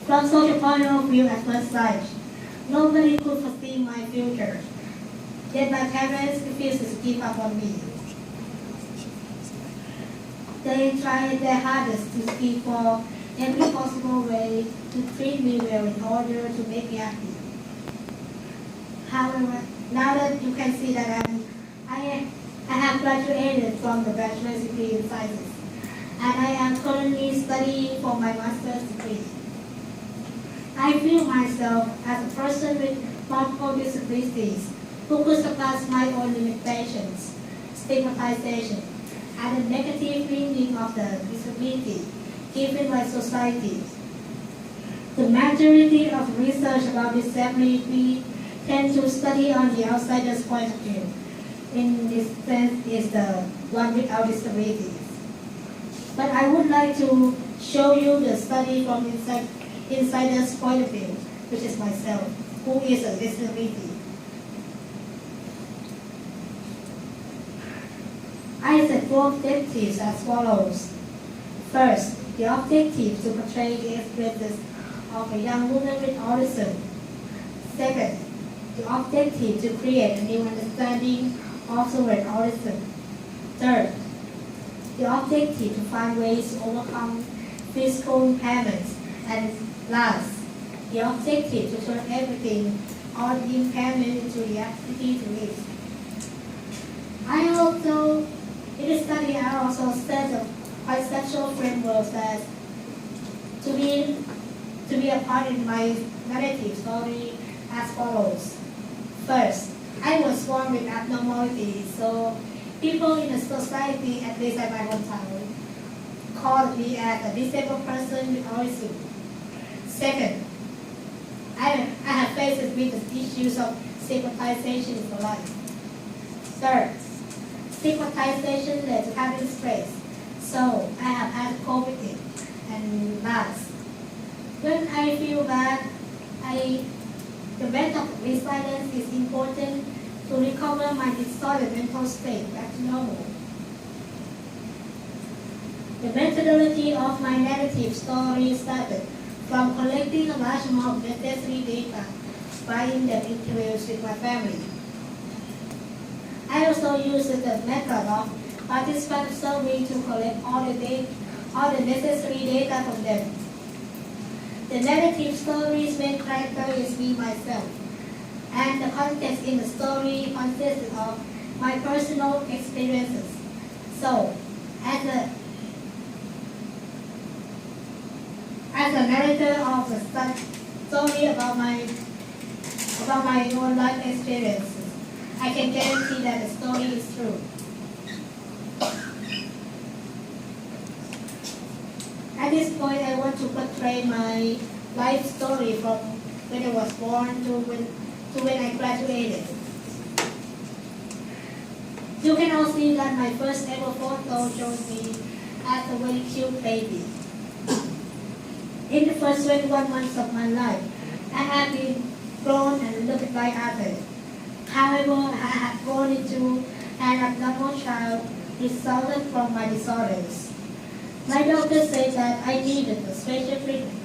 From social point of view at first sight, nobody could foresee my future. Yet my parents refused to give up on me. They tried their hardest to speak for every possible way to treat me well in order to make me happy. However, now that you can see that I have graduated from the bachelor's degree in sciences, and I am currently studying for my master's degree. I feel myself as a person with multiple disabilities who could surpass my own limitations, stigmatization, and the negative meaning of the disability given by society. The majority of research about disability tend to study on the outsider's point of view. In this sense, is the one without disabilities. But I would like to show you the study from insider's point of view, which is myself, who is a disability. I set four objectives as follows. First, the objective to portray the experiences of a young woman with autism. Second, the objective to create a new understanding of the word autism. Third, the objective to find ways to overcome physical impairments. And last, the objective to turn everything, all the impairment into the ability to live. In this study, I also set a conceptual framework that to be a part in my narrative story as follows. First, I was born with abnormalities, so people in the society, at least at my hometown, called me as a disabled person with autism. Second, I have faced with the issues of stigmatization for life. Third, stigmatization led to having stress, so I have had to cope with it. And last, when I feel bad, the method of resilience is important to recover my distorted mental state back to normal. The methodology of my narrative story started from collecting a large amount of necessary data by in-depth interviews with my family. I also used the method of participant survey to collect all the necessary data from them. The narrative story's main character is me myself, and the context in the story consists of my personal experiences. So, as a narrator of the story about my own life experiences, I can guarantee that the story is true. At this point, I want to portray my life story from when I was born to when I graduated. You can all see that my first ever photo shows me as a very cute baby. In the first 21 months of my life, I have been grown and looked like others. However, I have grown into an abnormal child resulted from my disorders. My doctor said that I needed a special treatment.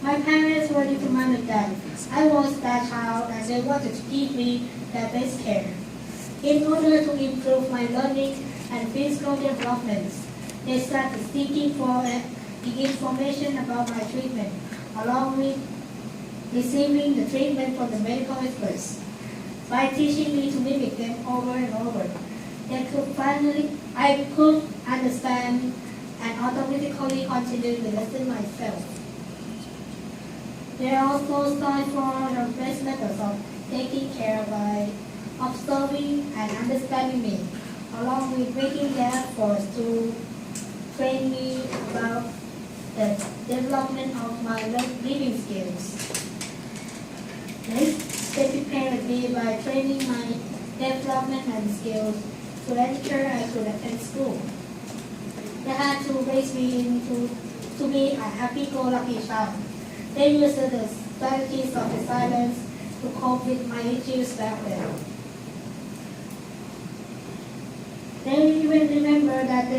My parents were determined that I was that child and they wanted to give me their best care. In order to improve my learning and physical development, they started seeking for the information about my treatment, along with receiving the treatment from the medical experts. By teaching me to mimic them over and over, I could understand and automatically continue the lesson myself. They also sought for the best methods of taking care by observing and understanding me, along with making their efforts to train me about the development of my living skills. Next, they prepared me by training my development and skills to ensure I could attend school. They had to raise me to be a happy-go-lucky child. They used the strategies of resilience to cope with my issues back then. They even remember that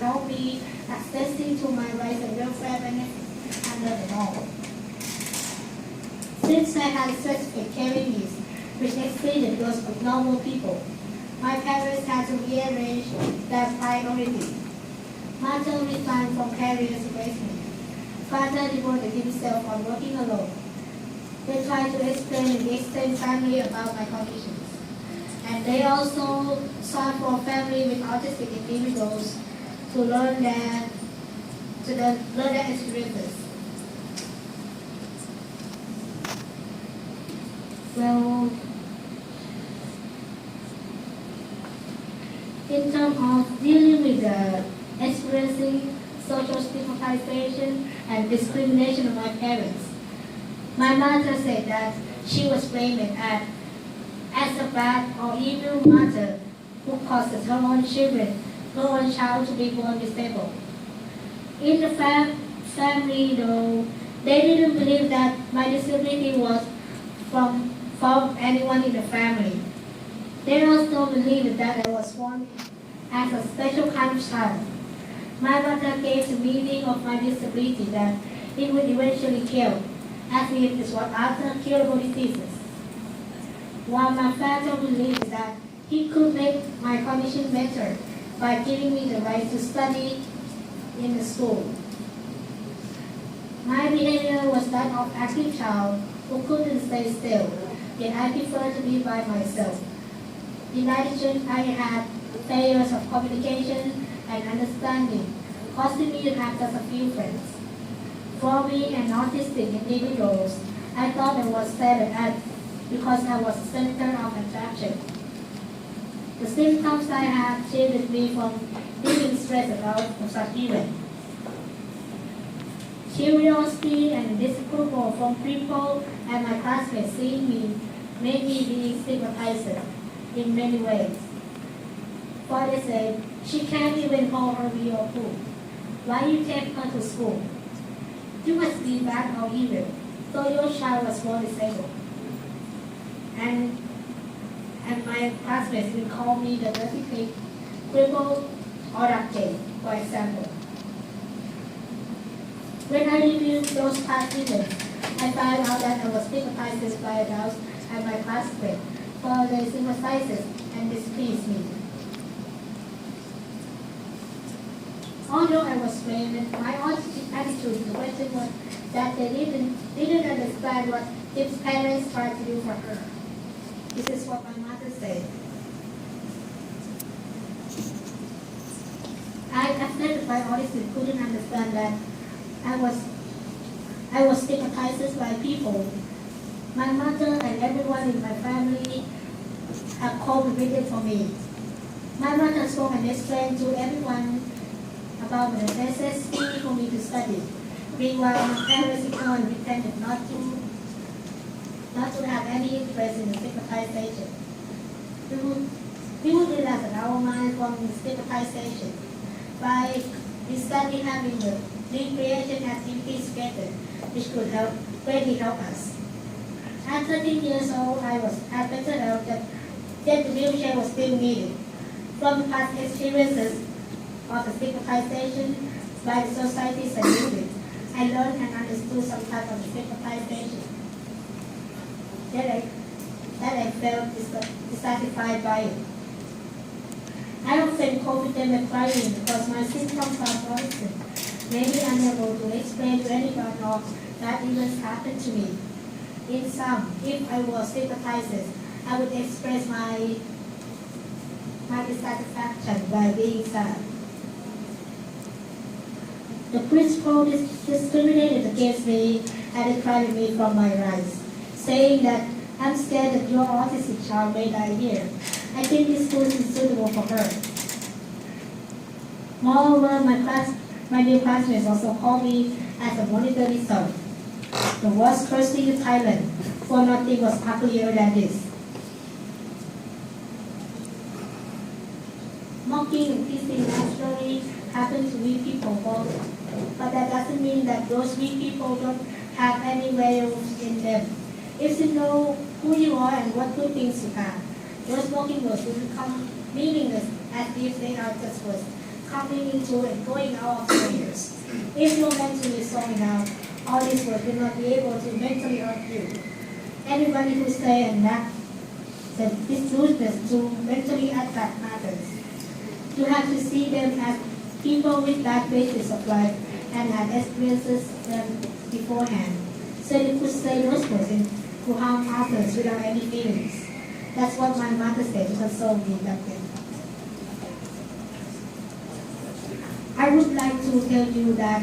without me accessing to my rights and welfare benefits under the law. Since I had specific caring needs, which exceeded those of normal people, my parents had to rearrange their priorities. Mother resigned from career to raise me. Father devoted himself on working alone. They tried to explain in the extended family about my conditions. And they also sought for family with autistic individuals to learn their experiences. Well, in terms of dealing with the experiencing social stigmatization and discrimination of my parents, my mother said that she was blamed as a bad or evil mother who causes her own child to be born disabled. In the family, though, they didn't believe that my disability was from anyone in the family. They also believed that I was born as a special kind of child. My mother gave the meaning of my disability that it would eventually kill, as if it was other curable diseases. While my father believed that he could make my condition better by giving me the right to study in the school. My behavior was that of an active child who couldn't stay still, yet I preferred to be by myself. In addition, I had failures of communication and understanding, causing me to have just a few friends. For me and autistic individuals, I thought I was better at because I was the center of attraction. The symptoms I had shielded me from being stressed about such events. Curiosity and disapproval from people and my classmates seeing me made me be stigmatized in many ways. For they said, she can't even call her real food. Why you take her to school? You must be bad or evil, so your child was born disabled. And my classmates will call me the dirty pig, crippled, or duct, for example. When I reviewed those past events, I found out that I was stigmatized by adults and my classmates for their sympathizes and displeased me. Although I was blamed, my attitude to the question was that they didn't understand what Tip's parents tried to do for her. This is what my mother said. I accepted my autism couldn't understand that I was stigmatized by people. My mother and everyone in my family have co-operated for me. My mother spoke and explained to everyone about the necessity for me to study. Meanwhile, my parents ignored and pretended not to have any interest in the stigmatization. We would relax our mind from the stigmatization by instead having the recreation activities together, which could greatly help us. At 13 years old, I was at better health that the wheelchair was still needed. From past experiences of the stigmatization by the societies and movements, I learned and understood some type of stigmatization. That I felt dissatisfied by it. I often cope with them and crying because my symptoms are constant, maybe unable to explain to anyone or that events happened to me. In sum, if I was stigmatized, I would express my dissatisfaction by being sad. The principal discriminated against me and deprived me from my rights, saying that I'm scared that your autistic child may die here. I think this school is suitable for her. Moreover, my new classmates also called me as a monetary son. The worst cursing in Thailand, for nothing was uglier than this. Mocking and teasing naturally happen to weak people, but that doesn't mean that those weak people don't have any value in them. If you know who you are and what good things you have, those mocking words will become meaningless as if they are just words coming into and going out of careers. If you're mentally strong enough, all this work will not be able to mentally hurt you. Everybody who say and that this rudeness to mentally attack matters. You have to see them as people with that basis of life and have experiences them beforehand. So you could say those words to harm others without any feelings. That's what my mother said to console me back then. I would like to tell you that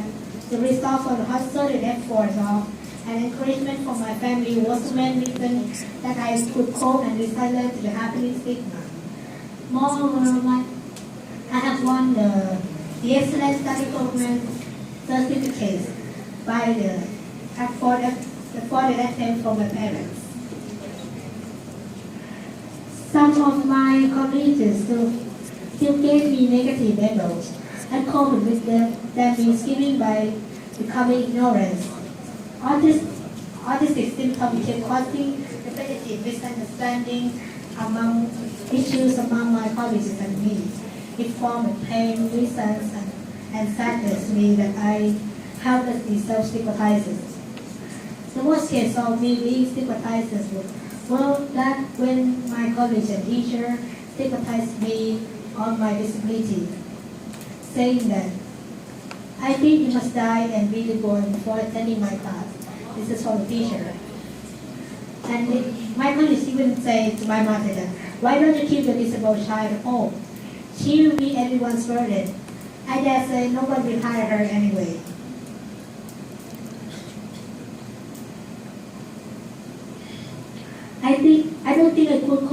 the result of the hustle and effort of and encouragement from my family was the main reason that I could cope and resilience to the happening stigma. Moreover, I have won the excellent study program certificate by the afforded attempt from my parents. Some of my colleagues still gave me negative labels and coped with them means giving by becoming ignorant. Autistic symptoms became causing repetitive misunderstanding among issues among my colleagues and me. It formed pain, reasons, and sadness to me that I helplessly self-stigmatized. The worst case of me being stigmatized was that when my colleagues and teacher stigmatized me on my disability, saying that I think you must die and be reborn before attending my class. This is from the teacher. And my colleagues even say to my mother that, why don't you keep the disabled child at home? She will be everyone's burden. I dare say no one will hire her anyway. I think